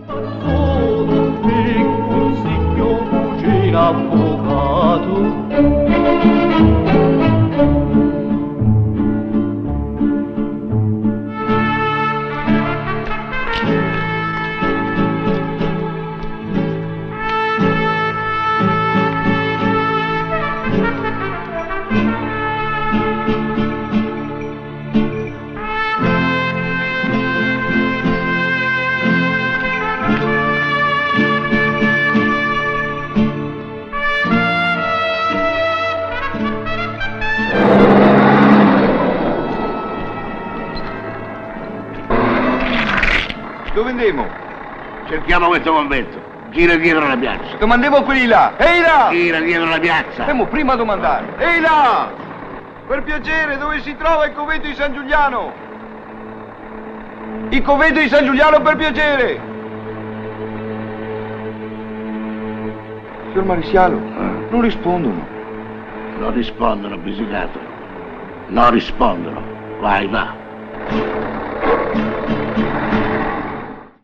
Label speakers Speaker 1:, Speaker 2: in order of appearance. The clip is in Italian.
Speaker 1: Solo e consiglio cugino avvocato.
Speaker 2: Dove andiamo?
Speaker 3: Cerchiamo questo convento. Gira dietro la piazza.
Speaker 2: Domandiamo a quelli là. Ehi là!
Speaker 3: Gira dietro la piazza.
Speaker 2: Dobbiamo prima domandare. Ehi là! Per piacere, dove si trova il convento di San Giuliano? Il convento di San Giuliano, per piacere! Signor Maresciallo, non rispondono.
Speaker 3: Non rispondono, Pizzicato. Non rispondono. Vai, va.